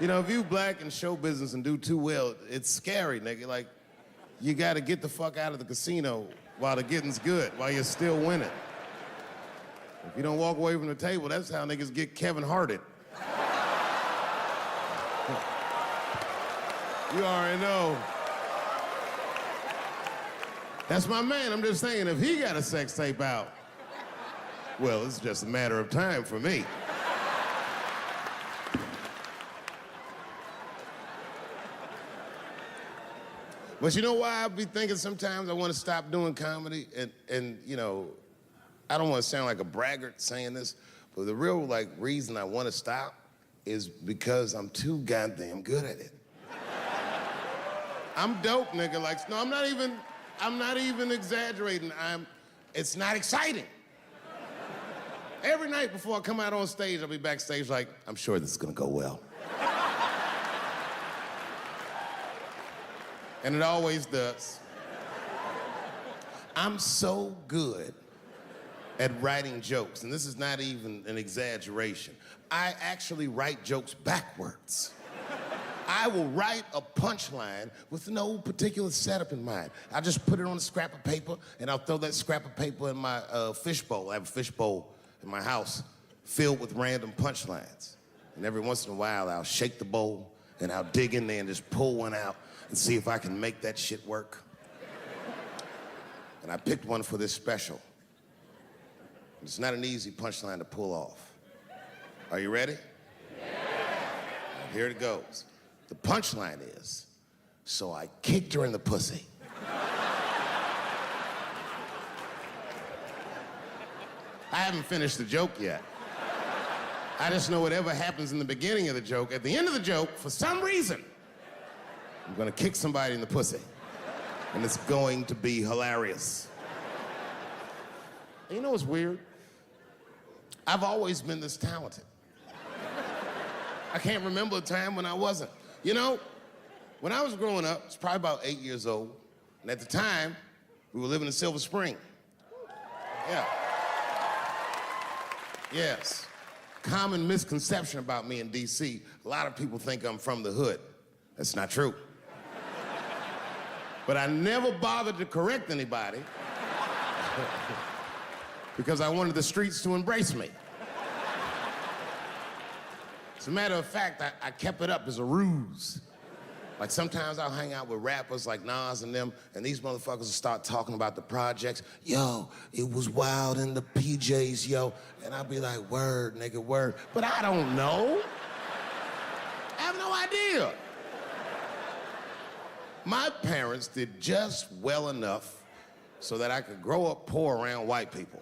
You know, if you black in show business and do too well, it's scary, nigga. Like, you gotta get the fuck out of the casino while the getting's good, while you're still winning. If you don't walk away from the table, that's how niggas get Kevin Harted. You already know. That's my man. I'm just saying, if he got a sex tape out, well, it's just a matter of time for me. But you know why I be thinking sometimes I want to stop doing comedy? And you know, I don't want to sound like a braggart saying this, but the real reason I want to stop is because I'm too goddamn good at it. I'm dope, nigga. No, I'm not even exaggerating. It's not exciting. Every night before I come out on stage, I'll be backstage like, I'm sure this is gonna go well. And it always does. I'm so good at writing jokes, and this is not even an exaggeration. I actually write jokes backwards. I will write a punchline with no particular setup in mind. I just put it on a scrap of paper, and I'll throw that scrap of paper in my fishbowl. I have a fishbowl in my house filled with random punchlines. And every once in a while, I'll shake the bowl, and I'll dig in there and just pull one out and see if I can make that shit work. And I picked one for this special. It's not an easy punchline to pull off. Are you ready? Yeah. Here it goes. The punchline is, so I kicked her in the pussy. I haven't finished the joke yet. I just know whatever happens in the beginning of the joke, at the end of the joke, for some reason, I'm gonna kick somebody in the pussy. And it's going to be hilarious. And you know what's weird? I've always been this talented. I can't remember a time when I wasn't. You know, when I was growing up, I was probably about 8 years old, and at the time, we were living in Silver Spring. Yeah. Yes. Common misconception about me in DC, a lot of people think I'm from the hood. That's not true. But I never bothered to correct anybody because I wanted the streets to embrace me. As a matter of fact, I kept it up as a ruse. Like sometimes I'll hang out with rappers like Nas and them, and these motherfuckers will start talking about the projects. Yo, it was wild in the PJs, yo. And I'll be like, word, nigga, word. But I don't know. I have no idea. My parents did just well enough so that I could grow up poor around white people.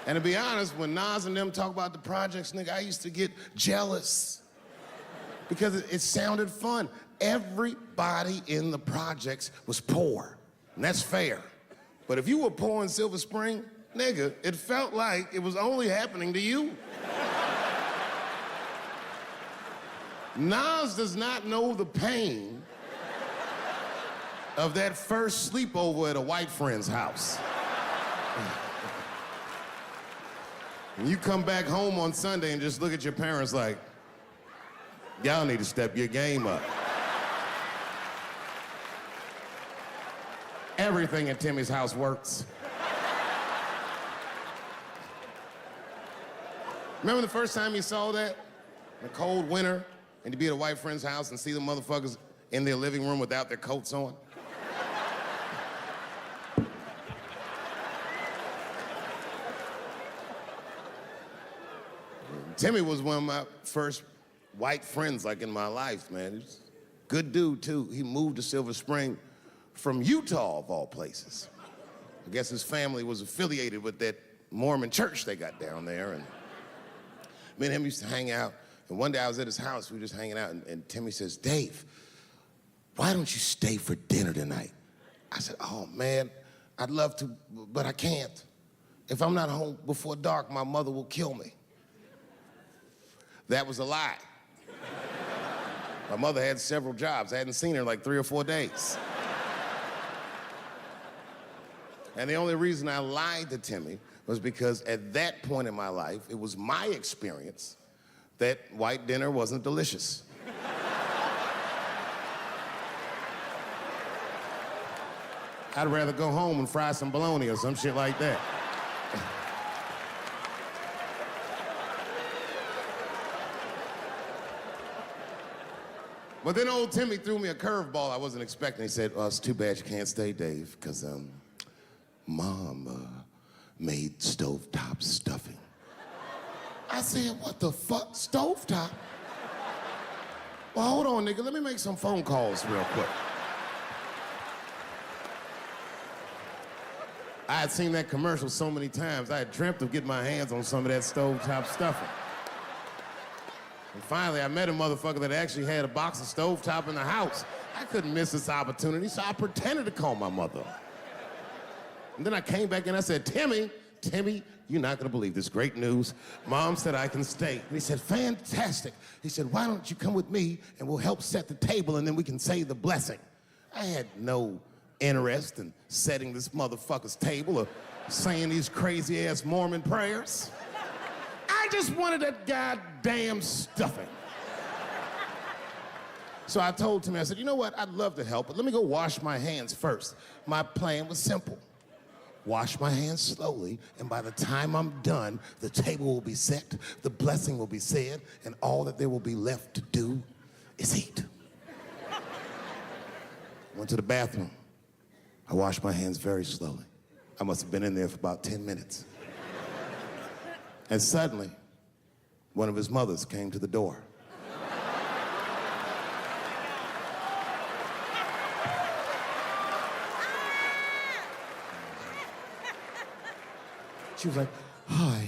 And to be honest, when Nas and them talk about the projects, nigga, I used to get jealous because it sounded fun. Everybody in the projects was poor, and that's fair. But if you were poor in Silver Spring, nigga, it felt like it was only happening to you. Nas does not know the pain of that first sleepover at a white friend's house. And you come back home on Sunday and just look at your parents like, y'all need to step your game up. Everything at Timmy's house works. Remember the first time you saw that? In a cold winter, and you'd be at a white friend's house and see the motherfuckers in their living room without their coats on? Timmy was one of my first white friends, in my life, man. He was a good dude, too. He moved to Silver Spring from Utah, of all places. I guess his family was affiliated with that Mormon church they got down there, and me and him used to hang out. And one day I was at his house, we were just hanging out, and Timmy says, Dave, why don't you stay for dinner tonight? I said, oh, man, I'd love to, but I can't. If I'm not home before dark, my mother will kill me. That was a lie. My mother had several jobs. I hadn't seen her in 3 or 4 days. And the only reason I lied to Timmy was because at that point in my life, it was my experience that white dinner wasn't delicious. I'd rather go home and fry some bologna or some shit like that. But then old Timmy threw me a curveball I wasn't expecting. He said, "Oh, it's too bad you can't stay, Dave, because Mom made stovetop stuffing." I said, "What the fuck, stovetop?" Well, hold on, nigga. Let me make some phone calls real quick. I had seen that commercial so many times, I had dreamt of getting my hands on some of that stovetop stuffing. And finally, I met a motherfucker that actually had a box of stovetop in the house. I couldn't miss this opportunity, so I pretended to call my mother. And then I came back and I said, Timmy, you're not gonna believe this great news. Mom said I can stay. And he said, fantastic. He said, why don't you come with me and we'll help set the table and then we can say the blessing. I had no interest in setting this motherfucker's table or saying these crazy ass Mormon prayers. I just wanted that goddamn stuffing. So I told Timmy, I said, you know what, I'd love to help, but let me go wash my hands first. My plan was simple. Wash my hands slowly, and by the time I'm done, the table will be set, the blessing will be said, and all that there will be left to do is eat. Went to the bathroom. I washed my hands very slowly. I must have been in there for about 10 minutes. And suddenly, one of his mothers came to the door. She was like, hi,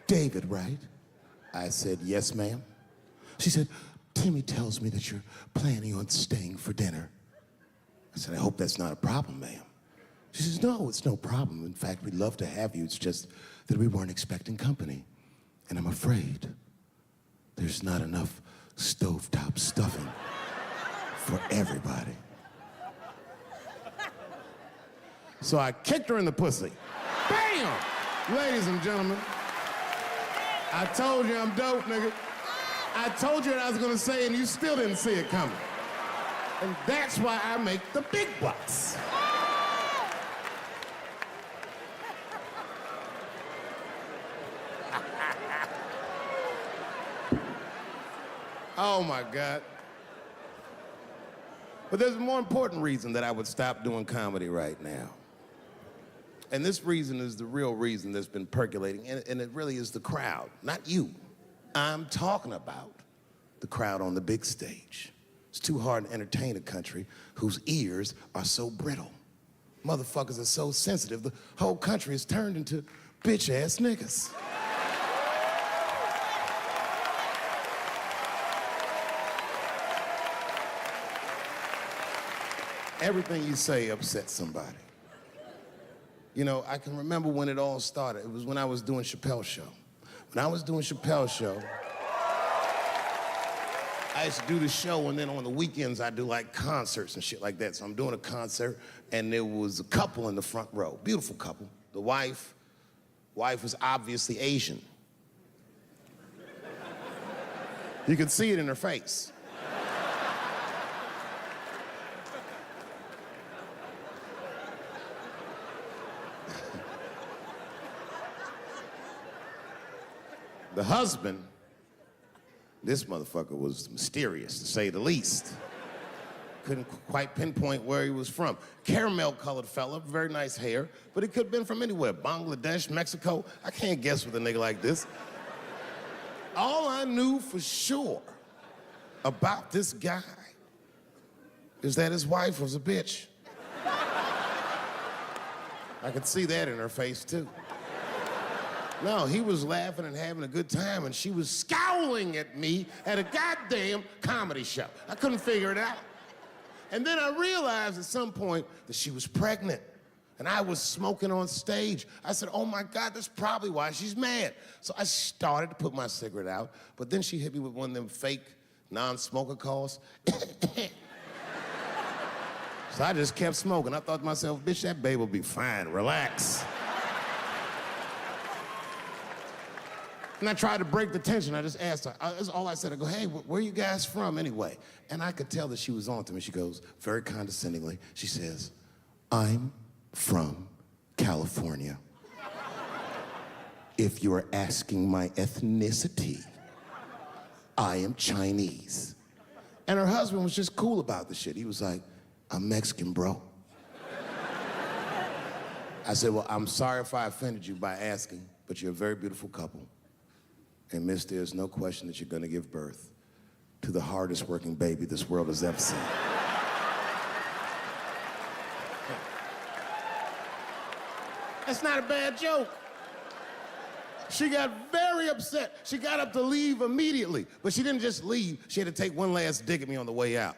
David, right? I said, yes, ma'am. She said, Timmy tells me that you're planning on staying for dinner. I said, I hope that's not a problem, ma'am. She says, no, it's no problem. In fact, we'd love to have you. It's just that we weren't expecting company. And I'm afraid there's not enough stovetop stuffing for everybody. So I kicked her in the pussy. Bam! Ladies and gentlemen, I told you I'm dope, nigga. I told you what I was gonna say and you still didn't see it coming. And that's why I make the big bucks. Oh my God. But there's a more important reason that I would stop doing comedy right now. And this reason is the real reason that's been percolating, and it really is the crowd, not you. I'm talking about the crowd on the big stage. It's too hard to entertain a country whose ears are so brittle. Motherfuckers are so sensitive, the whole country is turned into bitch-ass niggas. Everything you say upsets somebody. You know, I can remember when it all started. It was when I was doing Chappelle show. When I was doing Chappelle show, I used to do the show, and then on the weekends, I do like concerts and shit like that. So I'm doing a concert, and there was a couple in the front row, beautiful couple. The wife was obviously Asian. You could see it in her face. The husband, this motherfucker was mysterious, to say the least. Couldn't quite pinpoint where he was from. Caramel-colored fella, very nice hair, but he could have been from anywhere. Bangladesh, Mexico. I can't guess with a nigga like this. All I knew for sure about this guy is that his wife was a bitch. I could see that in her face, too. No, he was laughing and having a good time, and she was scowling at me at a goddamn comedy show. I couldn't figure it out. And then I realized at some point that she was pregnant, and I was smoking on stage. I said, oh my God, that's probably why she's mad. So I started to put my cigarette out, but then she hit me with one of them fake non-smoker calls. So I just kept smoking. I thought to myself, bitch, that babe will be fine, relax. And I tried to break the tension. I just asked her, that's all I said. I go, hey, where you guys from anyway? And I could tell that she was on to me. She goes, very condescendingly, she says, I'm from California. If you're asking my ethnicity, I am Chinese. And her husband was just cool about the shit. He was like, I'm Mexican, bro. I said, well, I'm sorry if I offended you by asking, but you're a very beautiful couple. And miss, there's no question that you're gonna give birth to the hardest working baby this world has ever seen. That's not a bad joke. She got very upset. She got up to leave immediately, but she didn't just leave. She had to take one last dig at me on the way out.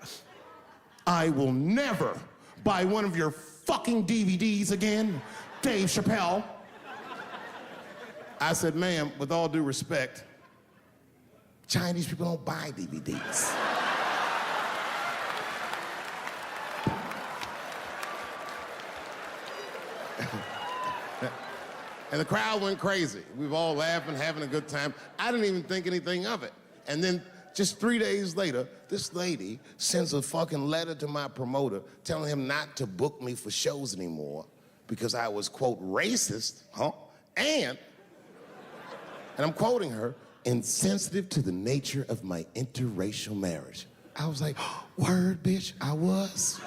I will never buy one of your fucking DVDs again, Dave Chappelle. I said, ma'am, with all due respect, Chinese people don't buy DVDs. And the crowd went crazy. We were all laughing, having a good time. I didn't even think anything of it. And then just 3 days later, this lady sends a fucking letter to my promoter telling him not to book me for shows anymore because I was, quote, racist, and I'm quoting her, insensitive to the nature of my interracial marriage. I was like, word, bitch, I was.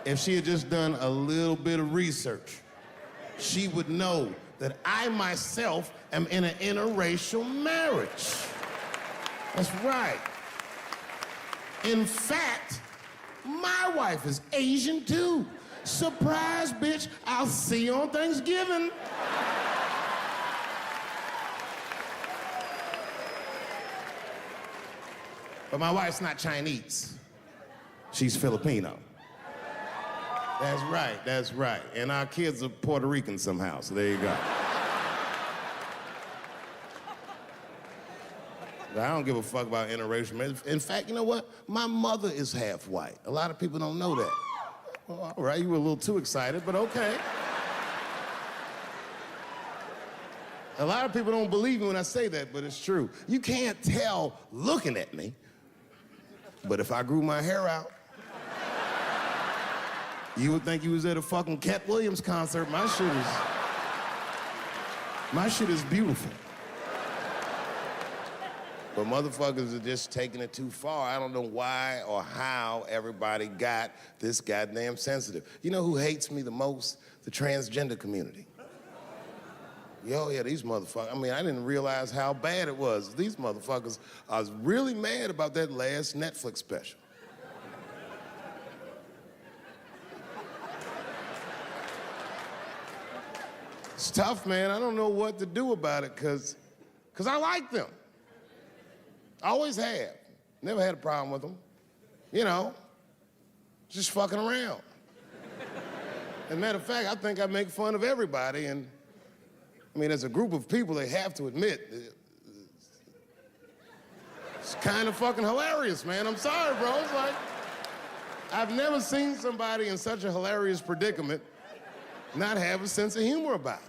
If she had just done a little bit of research, she would know that I myself am in an interracial marriage. That's right. In fact, my wife is Asian too. Surprise, bitch, I'll see you on Thanksgiving. But my wife's not Chinese. She's Filipino. That's right. And our kids are Puerto Rican somehow, so there you go. But I don't give a fuck about interracial marriage. In fact, you know what? My mother is half white. A lot of people don't know that. Well, all right, you were a little too excited, but okay. A lot of people don't believe me when I say that, but it's true. You can't tell looking at me, but if I grew my hair out, you would think you was at a fucking Cat Williams concert. My shit is beautiful. But motherfuckers are just taking it too far. I don't know why or how everybody got this goddamn sensitive. You know who hates me the most? The transgender community. Yo, yeah, these motherfuckers. I mean, I didn't realize how bad it was. These motherfuckers, I was really mad about that last Netflix special. It's tough, man. I don't know what to do about it, cause I like them. I always have. Never had a problem with them. You know, just fucking around. As a matter of fact, I think I make fun of everybody, and I mean, as a group of people, they have to admit, it's kind of fucking hilarious, man. I'm sorry, bro. It's like, I've never seen somebody in such a hilarious predicament not have a sense of humor about it.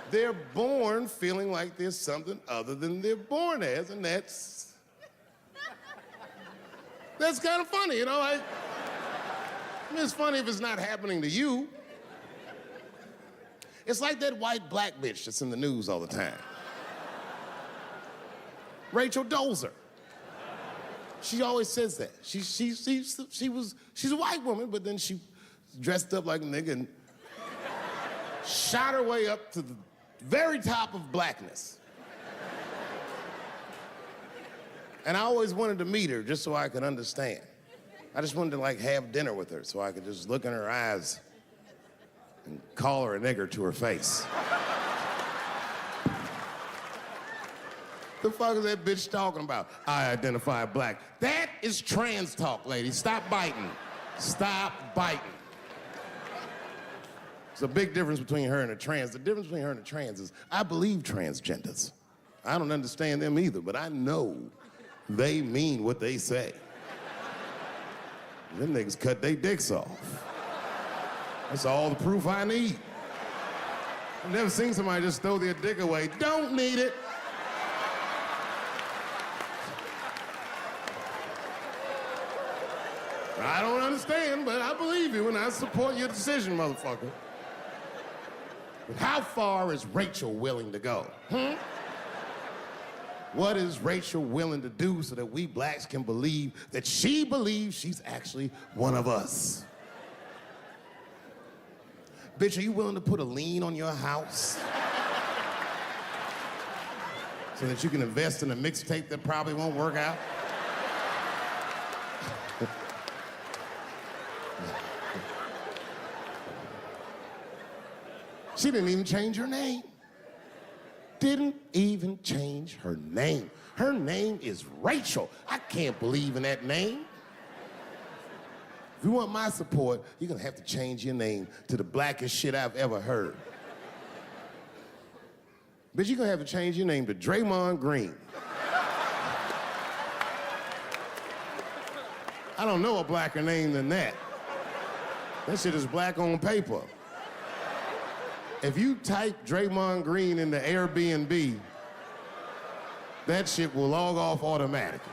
They're born feeling like there's something other than they're born as, and that's kind of funny, you know? I mean, it's funny if it's not happening to you. It's like that white black bitch that's in the news all the time. Rachel Dolezal. She always says that. She's a white woman, but then she dressed up like a nigga and shot her way up to the very top of blackness. And I always wanted to meet her just so I could understand. I just wanted to like have dinner with her so I could just look in her eyes and call her a nigger to her face. The fuck is that bitch talking about? I identify black. That is trans talk, lady. Stop biting. Stop biting. There's a big difference between her and a trans. The difference between her and a trans is I believe transgenders. I don't understand them either, but I know they mean what they say. Them niggas cut their dicks off. That's all the proof I need. I've never seen somebody just throw their dick away. Don't need it. I don't understand, but I believe you and I support your decision, motherfucker. But how far is Rachel willing to go? What is Rachel willing to do so that we blacks can believe that she believes she's actually one of us? Bitch, are you willing to put a lien on your house? So that you can invest in a mixtape that probably won't work out? She didn't even change her name. Didn't even change her name. Her name is Rachel. I can't believe in that name. If you want my support, you're gonna have to change your name to the blackest shit I've ever heard. Bitch, you're gonna have to change your name to Draymond Green. I don't know a blacker name than that. That shit is black on paper. If you type Draymond Green into Airbnb, that shit will log off automatically.